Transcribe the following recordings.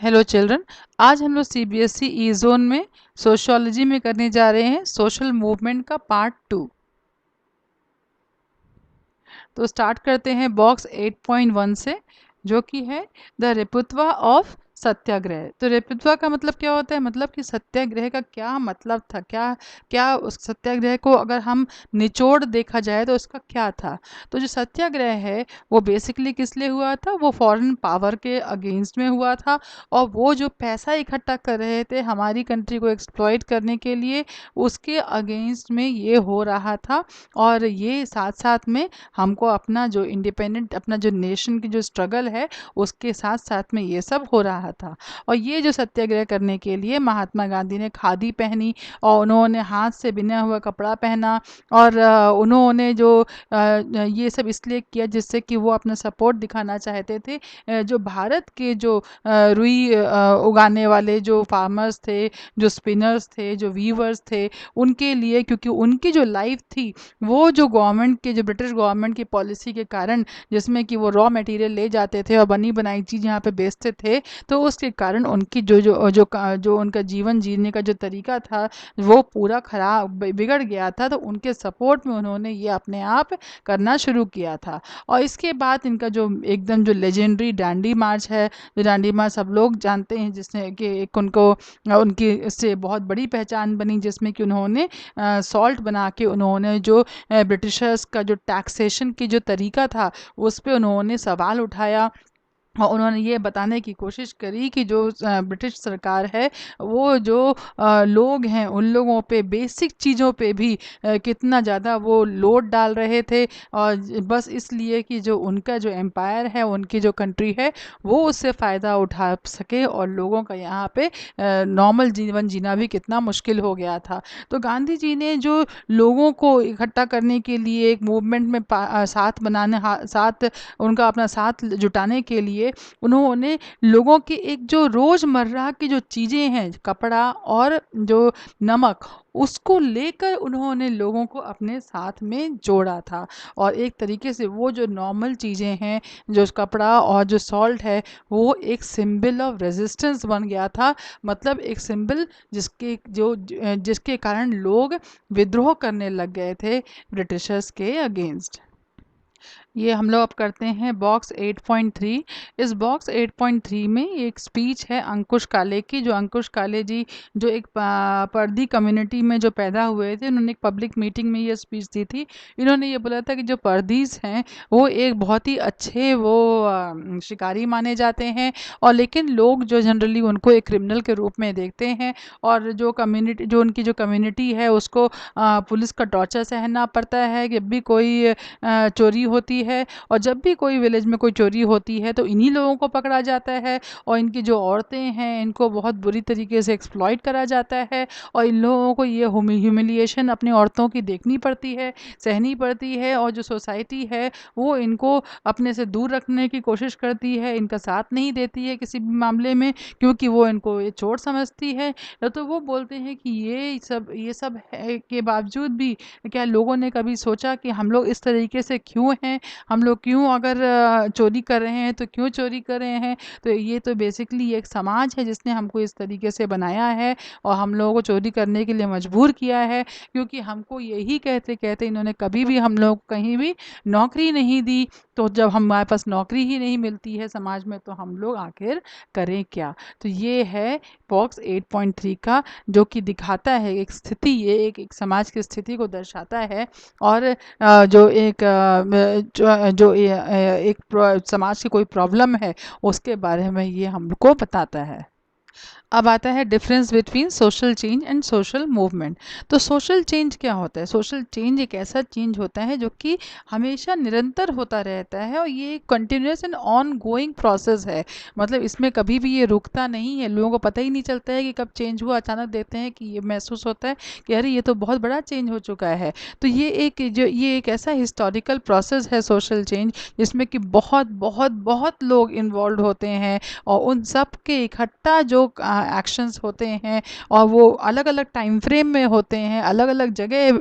Hello children. आज हम लोग सीबीएसई ई जोन में सोशियोलॉजी में करने जा रहे हैं सोशल मूवमेंट का पार्ट 2। तो स्टार्ट करते हैं बॉक्स 8.1 से, जो कि है द रेपुतवा ऑफ सत्याग्रह। तो रेपुतवा का मतलब क्या होता है? मतलब कि सत्याग्रह का क्या मतलब था, क्या क्या उस सत्याग्रह को अगर हम निचोड़ देखा जाए तो उसका क्या था। तो जो सत्याग्रह है वो बेसिकली किस लिए हुआ था? वो फॉरेन पावर के अगेंस्ट में हुआ था, और वो जो पैसा इकट्ठा कर रहे थे हमारी कंट्री को एक्सप्लॉइट करने के लिए, उसके अगेंस्ट में ये हो रहा था। और ये साथ साथ में हमको अपना जो इंडिपेंडेंट, अपना जो नेशन की जो स्ट्रगल है, उसके साथ साथ में ये सब हो रहा था। और ये जो सत्याग्रह करने के लिए महात्मा गांधी ने खादी पहनी, और उन्होंने हाथ से बिना हुआ कपड़ा पहना, और उन्होंने जो ये सब इसलिए किया जिससे कि वो अपना सपोर्ट दिखाना चाहते थे जो भारत के जो रुई उगाने वाले जो फार्मर्स थे, जो स्पिनर्स थे, जो वीवर्स थे, उनके लिए। क्योंकि उनकी जो लाइफ थी वो जो गवर्नमेंट के, जो ब्रिटिश गवर्नमेंट की पॉलिसी के कारण, जिसमें कि वो रॉ मटेरियल ले जाते थे और बनी बनाई चीज़ यहाँ पे बेचते थे, तो उसके कारण उनकी जो उनका जीवन जीने का जो तरीका था वो पूरा खराब बिगड़ गया था। तो उनके सपोर्ट में उन्होंने ये अपने आप करना शुरू किया था। और इसके बाद इनका जो एकदम जो लेजेंडरी डांडी मार्च है, जो डांडी मार्च सब लोग जानते हैं, जिसने कि एक उनको उनकी इससे बहुत बड़ी पहचान बनी, जिसमें कि उन्होंने सॉल्ट बना के उन्होंने जो ब्रिटिशर्स का जो टैक्सेशन की जो तरीका था उस पे उन्होंने सवाल उठाया। और उन्होंने ये बताने की कोशिश करी कि जो ब्रिटिश सरकार है वो जो लोग हैं उन लोगों पे बेसिक चीज़ों पे भी कितना ज़्यादा वो लोड डाल रहे थे, और बस इसलिए कि जो उनका जो एम्पायर है, उनकी जो कंट्री है, वो उससे फ़ायदा उठा सके, और लोगों का यहाँ पे नॉर्मल जीवन जीना भी कितना मुश्किल हो गया था। तो गांधी जी ने जो लोगों को इकट्ठा करने के लिए एक मूवमेंट में साथ बनाने, साथ उनका अपना साथ जुटाने के लिए उन्होंने लोगों की एक जो रोज़मर्रा की जो चीज़ें हैं, कपड़ा और जो नमक, उसको लेकर उन्होंने लोगों को अपने साथ में जोड़ा था। और एक तरीके से वो जो नॉर्मल चीज़ें हैं, जो कपड़ा और जो सॉल्ट है, वो एक सिंबल ऑफ रेजिस्टेंस बन गया था। मतलब एक सिंबल जिसके कारण लोग विद्रोह करने लग गए थे ब्रिटिशर्स के अगेंस्ट। ये हम लोग अब करते हैं बॉक्स 8.3। इस बॉक्स 8.3 में एक स्पीच है अंकुश काले की। जो अंकुश काले जी जो एक पर्दी कम्युनिटी में जो पैदा हुए थे, उन्होंने एक पब्लिक मीटिंग में ये स्पीच दी थी। इन्होंने ये बोला था कि जो पर्दीस हैं वो एक बहुत ही अच्छे वो शिकारी माने जाते हैं, और लेकिन लोग जो जनरली उनको एक क्रिमिनल के रूप में देखते हैं, और जो कम्युनिटी, जो उनकी जो कम्युनिटी है, उसको पुलिस का टॉर्चर सहना पड़ता है। जब भी कोई चोरी होती है, और जब भी कोई विलेज में कोई चोरी होती है, तो इन्हीं लोगों को पकड़ा जाता है, और इनकी जो औरतें हैं इनको बहुत बुरी तरीके से एक्सप्लॉइट करा जाता है, और इन लोगों को ये ह्यूमिलिएशन अपनी औरतों की देखनी पड़ती है, सहनी पड़ती है। और जो सोसाइटी है वो इनको अपने से दूर रखने की कोशिश करती है, इनका साथ नहीं देती है किसी भी मामले में, क्योंकि वो इनको ये चोर समझती है। तो वो बोलते हैं कि ये सब है के बावजूद भी क्या लोगों ने कभी सोचा कि हम लोग इस तरीके से क्यों हैं, हम लोग क्यों अगर चोरी कर रहे हैं तो क्यों चोरी कर रहे हैं। तो ये तो बेसिकली एक समाज है जिसने हमको इस तरीके से बनाया है, और हम लोगों को चोरी करने के लिए मजबूर किया है, क्योंकि हमको यही कहते कहते इन्होंने कभी भी हम लोग कहीं भी नौकरी नहीं दी। तो जब हमारे पास नौकरी ही नहीं मिलती है समाज में, तो हम लोग आखिर करें क्या। तो ये है बॉक्स 8.3 का, जो कि दिखाता है एक स्थिति, ये एक समाज की स्थिति को दर्शाता है। और जो एक समाज की कोई प्रॉब्लम है उसके बारे में ये हमको बताता है। अब आता है difference between social change and social movement. तो सोशल चेंज क्या होता है? सोशल चेंज एक ऐसा चेंज होता है जो कि हमेशा निरंतर होता रहता है, और ये continuous and on going process है। मतलब इसमें कभी भी ये रुकता नहीं है, लोगों को पता ही नहीं चलता है कि कब चेंज हुआ। अचानक देखते हैं कि ये महसूस होता है कि अरे ये तो बहुत बड़ा चेंज हो चुका है। तो ये एक ऐसा हिस्टोरिकल प्रोसेस है सोशल चेंज, जिसमें कि बहुत बहुत बहुत लोग इन्वॉल्व होते हैं, और उन सब के इकट्ठा जो एक्शंस होते हैं और वो अलग अलग टाइम फ्रेम में होते हैं, अलग अलग जगह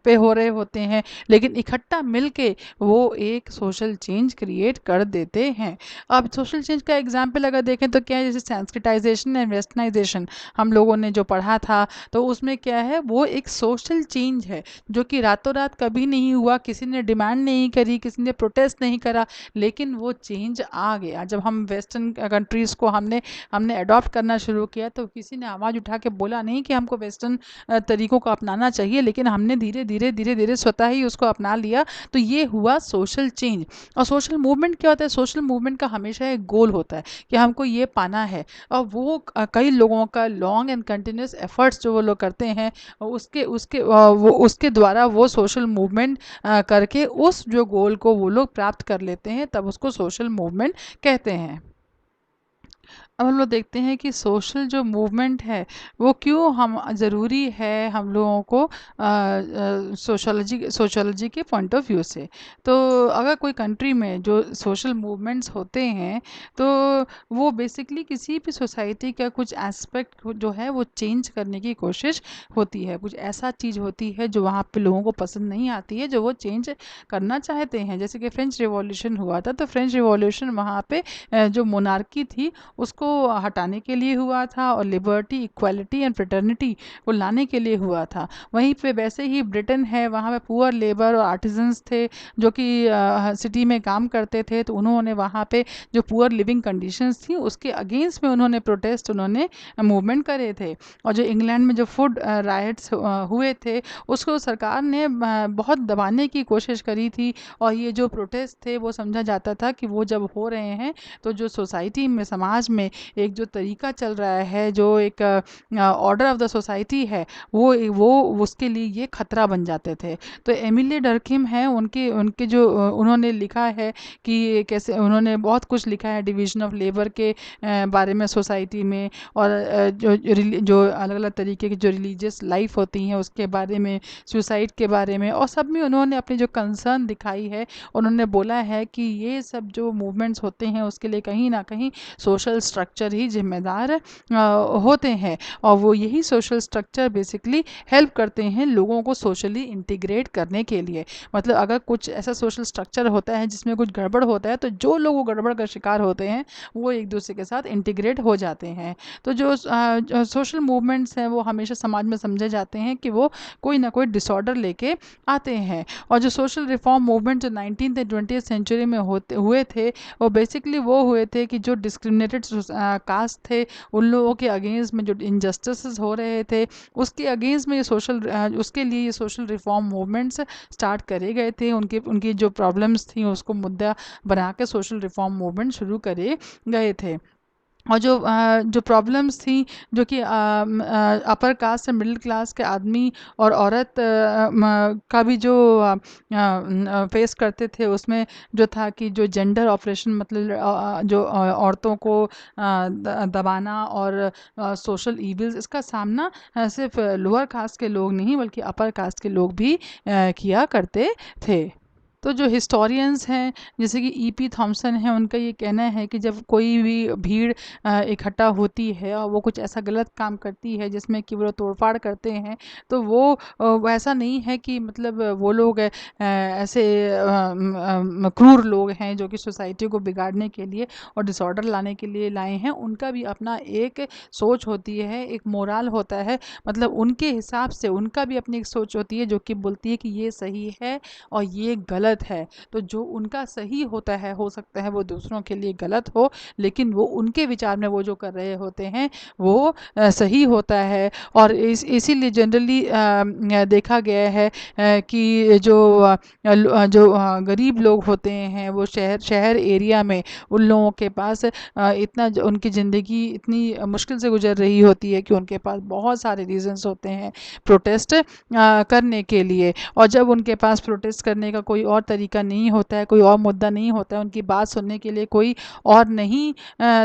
पे हो रहे होते हैं, लेकिन इकट्ठा मिलके वो एक सोशल चेंज क्रिएट कर देते हैं। अब सोशल चेंज का एग्जाम्पल अगर देखें तो क्या है, जैसे सेंसिटाइजेशन एंड वेस्टर्नाइजेशन हम लोगों ने जो पढ़ा था, तो उसमें क्या है, वो एक सोशल चेंज है जो कि रातों रात कभी नहीं हुआ, किसी ने डिमांड नहीं करी, किसी ने प्रोटेस्ट नहीं करा, लेकिन वो चेंज आ गया। जब हम वेस्टर्न कंट्रीज़ को हमने हमने अडॉप्ट करना शुरू किया तो किसी ने आवाज़ उठा के बोला नहीं कि हमको वेस्टर्न तरीक़ों को अपनाना चाहिए, लेकिन हमने धीरे धीरे धीरे धीरे स्वतः ही उसको अपना लिया। तो ये हुआ सोशल चेंज। और सोशल मूवमेंट क्या होता है? सोशल मूवमेंट का हमेशा एक गोल होता है कि हमको ये पाना है, और वो कई लोगों का लॉन्ग एंड कंटिन्यूस एफर्ट्स जो वो लोग करते हैं, उसके उसके वो उसके द्वारा वो सोशल मूवमेंट करके उस जो गोल को वो लोग प्राप्त कर लेते हैं, तब उसको सोशल मूवमेंट कहते हैं। अब हम लोग देखते हैं कि सोशल जो मूवमेंट है वो क्यों हम ज़रूरी है हम लोगों को सोशोलॉजी के पॉइंट ऑफ व्यू से। तो अगर कोई कंट्री में जो सोशल मूवमेंट्स होते हैं, तो वो बेसिकली किसी भी सोसाइटी का कुछ एस्पेक्ट जो है वो चेंज करने की कोशिश होती है। कुछ ऐसा चीज़ होती है जो वहाँ पे लोगों को पसंद नहीं आती है, जो वो चेंज करना चाहते हैं। जैसे कि फ्रेंच रिवॉल्यूशन हुआ था, तो फ्रेंच रिवॉल्यूशन वहाँ पे जो मोनार्की थी उसको हटाने के लिए हुआ था, और लिबर्टी, इक्वालिटी एंड फ्रेटर्निटी को लाने के लिए हुआ था। वहीं पे वैसे ही ब्रिटेन है, वहाँ पे पुअर लेबर और आर्टिजन्स थे जो कि सिटी में काम करते थे, तो उन्होंने वहाँ पे जो पुअर लिविंग कंडीशंस थी उसके अगेंस्ट में उन्होंने प्रोटेस्ट, उन्होंने मूवमेंट करे थे। और जो इंग्लैंड में जो फूड राइट्स हुए थे, उसको सरकार ने बहुत दबाने की कोशिश करी थी, और ये जो प्रोटेस्ट थे वो समझा जाता था कि वो जब हो रहे हैं तो जो सोसाइटी में, समाज में एक जो तरीका चल रहा है, जो एक ऑर्डर ऑफ द सोसाइटी है, वो उसके लिए ये खतरा बन जाते थे। तो एमिली डर्कहिम है, उनके उनके जो उन्होंने लिखा है कि कैसे उन्होंने बहुत कुछ लिखा है डिवीज़न ऑफ लेबर के बारे में सोसाइटी में, और जो अलग अलग तरीके की जो रिलीजियस लाइफ होती हैं उसके बारे में, सुसाइड के बारे में, और सब में उन्होंने अपनी जो कंसर्न दिखाई है, उन्होंने बोला है कि ये सब जो मूवमेंट्स होते हैं उसके लिए कहीं ना कहीं सोशल स्ट्रक्चर ही जिम्मेदार होते हैं, और वो यही सोशल स्ट्रक्चर बेसिकली हेल्प करते हैं लोगों को सोशली इंटीग्रेट करने के लिए। मतलब अगर कुछ ऐसा सोशल स्ट्रक्चर होता है जिसमें कुछ गड़बड़ होता है, तो जो लोग वो गड़बड़ का शिकार होते हैं वो एक दूसरे के साथ इंटीग्रेट हो जाते हैं। तो जो सोशल मूवमेंट्स हैं वो हमेशा समाज में समझे जाते हैं कि वो कोई ना कोई डिसऑर्डर लेके आते हैं। और जो सोशल रिफॉर्म मूवमेंट जो 19th एंड 20th सेंचुरी में होते हुए थे, वो बेसिकली वो हुए थे कि जो डिस्क्रिमिनेटेड कास्ट थे, उन लोगों के अगेंस्ट में जो इनजस्टिस हो रहे थे, उसके अगेंस्ट में ये उसके लिए ये सोशल रिफॉर्म मूवमेंट्स स्टार्ट करे गए थे। उनकी उनकी जो प्रॉब्लम्स थी उसको मुद्दा बना के सोशल रिफॉर्म मूवमेंट शुरू करे गए थे। और जो प्रॉब्लम्स थी जो कि अपर कास्ट और मिडिल क्लास के आदमी और औरत का भी जो फेस करते थे, उसमें जो था कि जो जेंडर ऑपरेशन, मतलब जो औरतों को दबाना और सोशल ईविल्स, इसका सामना सिर्फ लोअर कास्ट के लोग नहीं बल्कि अपर कास्ट के लोग भी किया करते थे। तो जो हिस्टोरियंस हैं जैसे कि ई.पी. थॉम्सन हैं, उनका ये कहना है कि जब कोई भी भीड़ इकट्ठा होती है और वो कुछ ऐसा गलत काम करती है जिसमें कि वो तोड़फाड़ करते हैं, तो वो ऐसा नहीं है कि मतलब वो लोग ऐसे क्रूर लोग हैं जो कि सोसाइटी को बिगाड़ने के लिए और डिसऑर्डर लाने के लिए लाए हैं। उनका भी अपना एक सोच होती है, एक मोरल होता है, मतलब उनके हिसाब से उनका भी अपनी एक सोच होती है जो कि बोलती है कि ये सही है और ये गलत है। तो जो उनका सही होता है, हो सकता है वो दूसरों के लिए गलत हो, लेकिन वो उनके विचार में वो जो कर रहे होते हैं वो सही होता है। और इसीलिए जनरली देखा गया है कि जो गरीब लोग होते हैं वो शहर एरिया में, उन लोगों के पास उनकी ज़िंदगी इतनी मुश्किल से गुजर रही होती है कि उनके पास बहुत सारे रीजंस होते हैं प्रोटेस्ट करने के लिए। और जब उनके पास प्रोटेस्ट करने का कोई और तरीका नहीं होता है, कोई और मुद्दा नहीं होता है, उनकी बात सुनने के लिए कोई और नहीं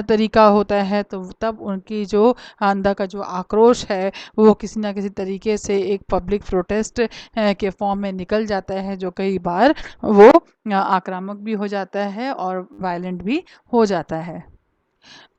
तरीका होता है, तो तब उनकी जो अंदर का जो आक्रोश है वो किसी ना किसी तरीके से एक पब्लिक प्रोटेस्ट के फॉर्म में निकल जाता है, जो कई बार वो आक्रामक भी हो जाता है और वायलेंट भी हो जाता है।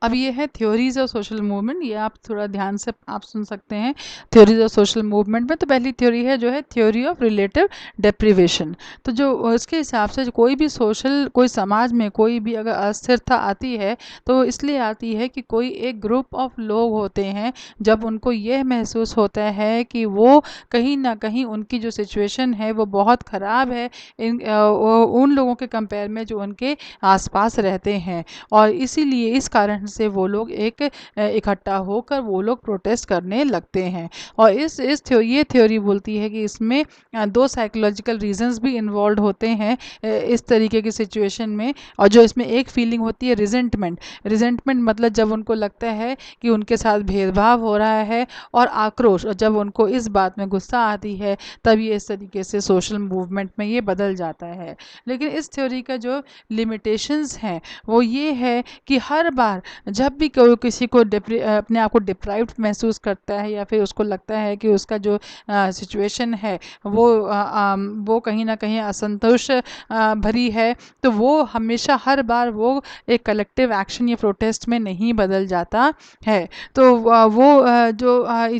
अब ये है थ्योरीज ऑफ सोशल मूवमेंट, ये आप थोड़ा ध्यान से आप सुन सकते हैं। थ्योरीज ऑफ सोशल मूवमेंट में तो पहली थ्योरी है जो है थ्योरी ऑफ रिलेटिव डेप्रिवेशन। तो जो इसके हिसाब से जो कोई भी सोशल, कोई समाज में कोई भी अगर अस्थिरता आती है तो इसलिए आती है कि कोई एक ग्रुप ऑफ लोग होते हैं, जब उनको यह महसूस होता है कि वो कहीं ना कहीं उनकी जो सिचुएशन है वो बहुत ख़राब है उन लोगों के कंपेयर में जो उनके आसपास रहते हैं, और इसीलिए इस कारण से वो लोग एक इकट्ठा होकर वो लोग प्रोटेस्ट करने लगते हैं। और ये थ्योरी बोलती है कि इसमें दो साइकोलॉजिकल रीजंस भी इन्वॉल्व होते हैं इस तरीके की सिचुएशन में। और जो इसमें एक फीलिंग होती है रिजेंटमेंट, रिजेंटमेंट मतलब जब उनको लगता है कि उनके साथ भेदभाव हो रहा है, और आक्रोश, और जब उनको इस बात में गुस्सा आती है तब ये इस तरीके से सोशल मूवमेंट में ये बदल जाता है। लेकिन इस थ्योरी का जो लिमिटेशंस हैं वो ये है कि हर बार जब भी कोई किसी को अपने आप को डिप्राइव्ड महसूस करता है, या फिर उसको लगता है कि उसका जो सिचुएशन है वो कहीं ना कहीं असंतोष भरी है, तो वो हमेशा हर बार वो एक कलेक्टिव एक्शन या प्रोटेस्ट में नहीं बदल जाता है। तो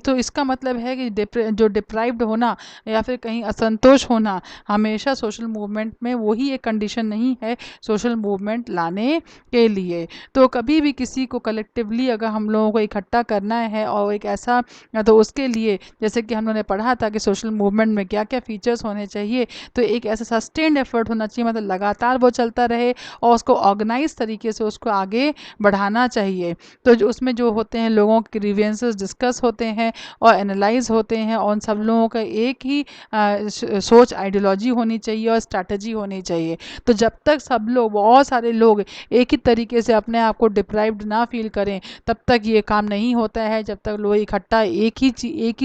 तो इसका मतलब है कि जो डिप्राइव्ड होना या फिर कहीं असंतोष होना हमेशा सोशल मूवमेंट में वही एक कंडीशन नहीं है सोशल मूवमेंट लाने के लिए। तो कभी भी किसी को कलेक्टिवली अगर हम लोगों को इकट्ठा करना है और एक ऐसा, तो उसके लिए जैसे कि हम लोगों ने पढ़ा था कि सोशल मूवमेंट में क्या क्या फीचर्स होने चाहिए, तो एक ऐसा सस्टेन्ड एफर्ट होना चाहिए, मतलब लगातार वो चलता रहे और उसको ऑर्गेनाइज तरीके से उसको आगे बढ़ाना चाहिए। तो जो उसमें जो होते हैं लोगों के ग्रीवियंसेस डिस्कस होते हैं और एनालाइज होते हैं, और उन सब लोगों का एक ही सोच, आइडियोलॉजी होनी चाहिए और स्ट्रैटेजी होनी चाहिए। तो जब तक सब लोग, बहुत सारे लोग एक ही तरीके से अपने आप को डिप्राइव्ड ना फील करें, तब तक ये काम नहीं होता है। जब तक लोग इकट्ठा एक ही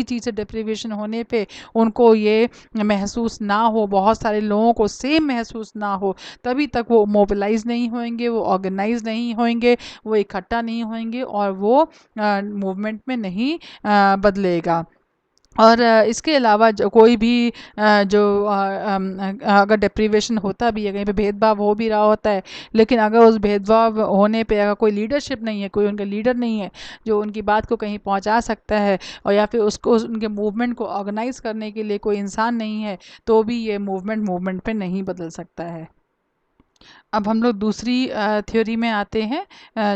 चीज़ से डिप्रीवेशन होने पे उनको ये महसूस ना हो, बहुत सारे लोगों को सेम महसूस ना हो, तभी तक वो मोबिलाइज नहीं होंगे, वो ऑर्गेनाइज नहीं होंगे, वो इकट्ठा नहीं होंगे, और वो मूवमेंट में नहीं बदलेगा। और इसके अलावा जो कोई भी अगर डिप्रीवेशन होता भी है, कहीं पे भेदभाव हो भी रहा होता है, लेकिन अगर उस भेदभाव होने पे अगर कोई लीडरशिप नहीं है, कोई उनका लीडर नहीं है जो उनकी बात को कहीं पहुंचा सकता है, और या फिर उसको उनके मूवमेंट को ऑर्गेनाइज करने के लिए कोई इंसान नहीं है, तो भी ये मूवमेंट पे नहीं बदल सकता है। अब हम लोग दूसरी थ्योरी में आते हैं,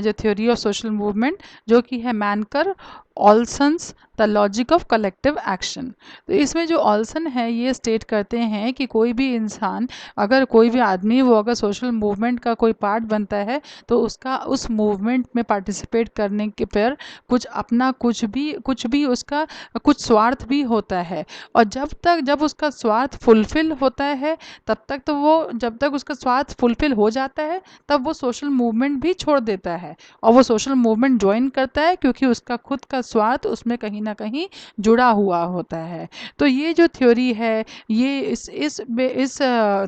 जो थ्योरी ऑफ सोशल मूवमेंट, जो कि है Mancur Olson's the logic of collective action. तो इसमें जो ऑल्सन है ये स्टेट करते हैं कि कोई भी इंसान, अगर कोई भी आदमी वो अगर सोशल मूवमेंट का कोई पार्ट बनता है, तो उसका उस मूवमेंट में पार्टिसिपेट करने के पर कुछ भी उसका कुछ स्वार्थ भी होता है। और जब उसका स्वार्थ फुलफिल होता है, तब तक तो वो, जब तक उसका स्वार्थ फुलफिल हो जाता है तब वो सोशल मूवमेंट भी छोड़ देता है, और वो सोशल मूवमेंट ज्वाइन करता है, क्योंकि उसका खुद का स्वार्थ उसमें कहीं ना कहीं जुड़ा हुआ होता है। तो ये जो थ्योरी है ये इस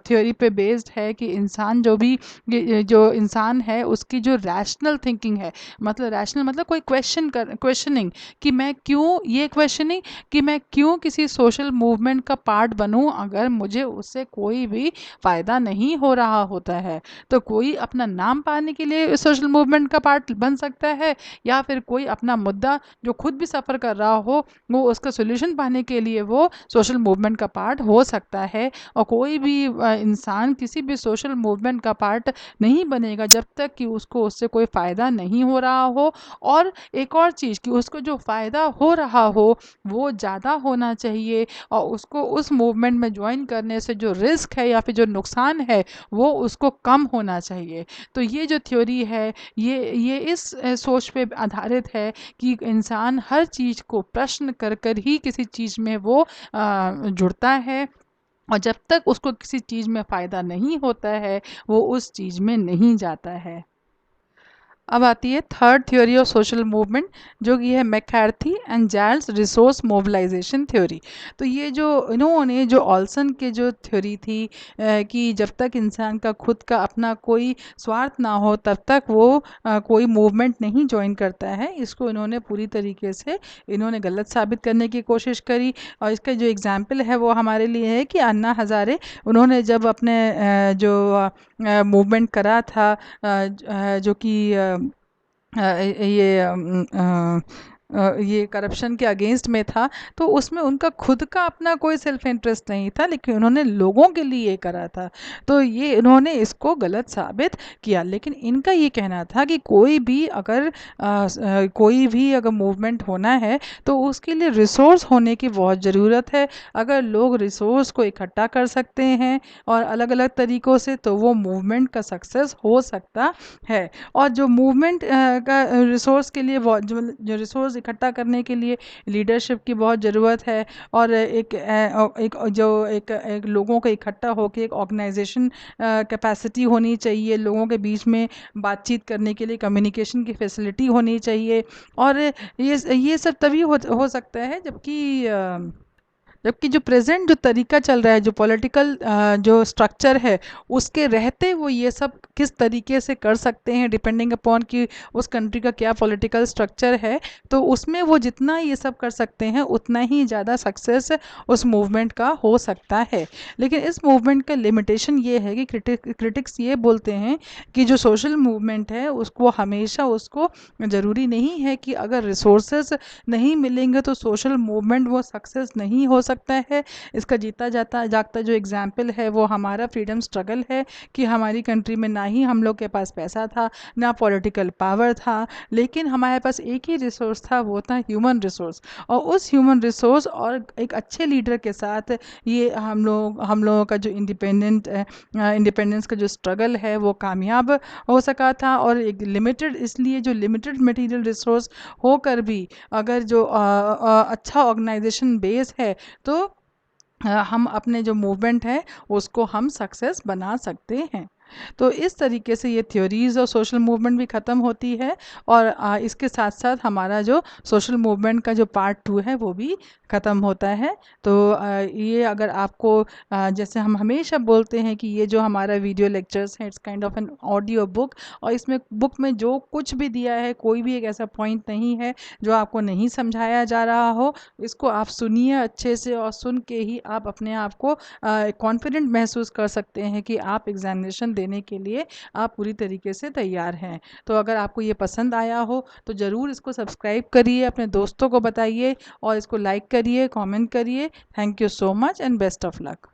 थ्योरी पे बेस्ड है कि इंसान जो इंसान है उसकी जो रैशनल थिंकिंग है, मतलब रैशनल मतलब कोई क्वेश्चनिंग, कि मैं क्यों, ये क्वेश्चनिंग कि मैं क्यों किसी सोशल मूवमेंट का पार्ट बनूं अगर मुझे उससे कोई भी फ़ायदा नहीं हो रहा होता है। तो कोई अपना नाम पाने के लिए सोशल मूवमेंट का पार्ट बन सकता है, या फिर कोई अपना मुद्दा जो खुद भी सफ़र कर रहा हो वो उसका सोल्यूशन पाने के लिए वो सोशल मूवमेंट का पार्ट हो सकता है। और कोई भी इंसान किसी भी सोशल मूवमेंट का पार्ट नहीं बनेगा जब तक कि उसको उससे कोई फ़ायदा नहीं हो रहा हो। और एक और चीज़ कि उसको जो फ़ायदा हो रहा हो वो ज़्यादा होना चाहिए, और उसको उस मूवमेंट में ज्वाइन करने से जो रिस्क है या फिर जो नुकसान है वो उसको कम होना चाहिए। तो ये जो थ्योरी है ये इस सोच पे आधारित है कि इंसान हर चीज़ को प्रश्न कर कर ही किसी चीज़ में वो जुड़ता है, और जब तक उसको किसी चीज़ में फ़ायदा नहीं होता है वो उस चीज़ में नहीं जाता है। अब आती है third theory of social movement, जो कि है McCarthy and Giles resource mobilization theory. तो ये जो इन्होंने जो ऑल्सन के जो थ्योरी थी कि जब तक इंसान का खुद का अपना कोई स्वार्थ ना हो तब तक वो कोई मूवमेंट नहीं ज्वाइन करता है, इसको इन्होंने पूरी तरीके से इन्होंने गलत साबित करने की कोशिश करी। और इसका जो एग्जाम्पल है वो हमारे लिए है कि अन्ना हज़ारे, उन्होंने जब अपने जो मूवमेंट करा था जो कि ये करप्शन के अगेंस्ट में था, तो उसमें उनका खुद का अपना कोई सेल्फ इंटरेस्ट नहीं था, लेकिन उन्होंने लोगों के लिए ये करा था। तो ये इन्होंने इसको गलत साबित किया। लेकिन इनका ये कहना था कि कोई भी अगर मूवमेंट होना है तो उसके लिए रिसोर्स होने की बहुत ज़रूरत है। अगर लोग रिसोर्स को इकट्ठा कर सकते हैं और अलग अलग तरीक़ों से, तो वो मूवमेंट का सक्सेस हो सकता है। और जो मूवमेंट का रिसोर्स के लिए जो रिसोर्स इकट्ठा करने के लिए लीडरशिप की बहुत ज़रूरत है। और एक लोगों को इकट्ठा होकर एक ऑर्गेनाइजेशन कैपेसिटी होनी चाहिए, लोगों के बीच में बातचीत करने के लिए कम्युनिकेशन की फैसिलिटी होनी चाहिए। और ये सब तभी हो सकता है जबकि जो प्रेजेंट जो तरीका चल रहा है, जो पॉलिटिकल जो स्ट्रक्चर है, उसके रहते वो ये सब किस तरीके से कर सकते हैं, डिपेंडिंग अपॉन कि उस कंट्री का क्या पॉलिटिकल स्ट्रक्चर है। तो उसमें वो जितना ये सब कर सकते हैं उतना ही ज़्यादा सक्सेस उस मूवमेंट का हो सकता है। लेकिन इस मूवमेंट का लिमिटेशन ये है कि क्रिटिक्स ये बोलते हैं कि जो सोशल मूवमेंट है उसको हमेशा उसको ज़रूरी नहीं है कि अगर रिसोर्सेज नहीं मिलेंगे तो सोशल मूवमेंट वो सक्सेस नहीं हो सकता है। इसका जीता जाता जागता जो एग्जाम्पल है वो हमारा फ्रीडम स्ट्रगल है कि हमारी कंट्री में ना ही हम लोग के पास पैसा था, ना पॉलिटिकल पावर था, लेकिन हमारे पास एक ही रिसोर्स था, वो था ह्यूमन रिसोर्स। और उस ह्यूमन रिसोर्स और एक अच्छे लीडर के साथ ये हम लोगों का जो इंडिपेंडेंस का जो स्ट्रगल है वो कामयाब हो सका था। और एक लिमिटेड, इसलिए जो लिमिटेड मटेरियल रिसोर्स होकर भी अगर जो अच्छा ऑर्गेनाइजेशन बेस है, तो हम अपने जो मूवमेंट है उसको हम सक्सेस बना सकते हैं। तो इस तरीके से ये थ्योरीज और सोशल मूवमेंट भी ख़त्म होती है। और इसके साथ साथ हमारा जो सोशल मूवमेंट का जो पार्ट 2 है वो भी ख़त्म होता है। तो ये अगर आपको जैसे हम हमेशा बोलते हैं कि ये जो हमारा वीडियो लेक्चर्स हैं, it's kind of an audio book. और इसमें बुक में जो कुछ भी दिया है, कोई भी एक ऐसा पॉइंट नहीं है जो आपको नहीं समझाया जा रहा हो। इसको आप सुनिए अच्छे से, और सुन के ही आप अपने आप को कॉन्फिडेंट महसूस कर सकते हैं कि आप एग्जामिनेशन देने के लिए आप पूरी तरीके से तैयार हैं। तो अगर आपको ये पसंद आया हो तो ज़रूर इसको सब्सक्राइब करिए, अपने दोस्तों को बताइए और इसको लाइक करिए, कमेंट करिए। Thank you so much and best of luck.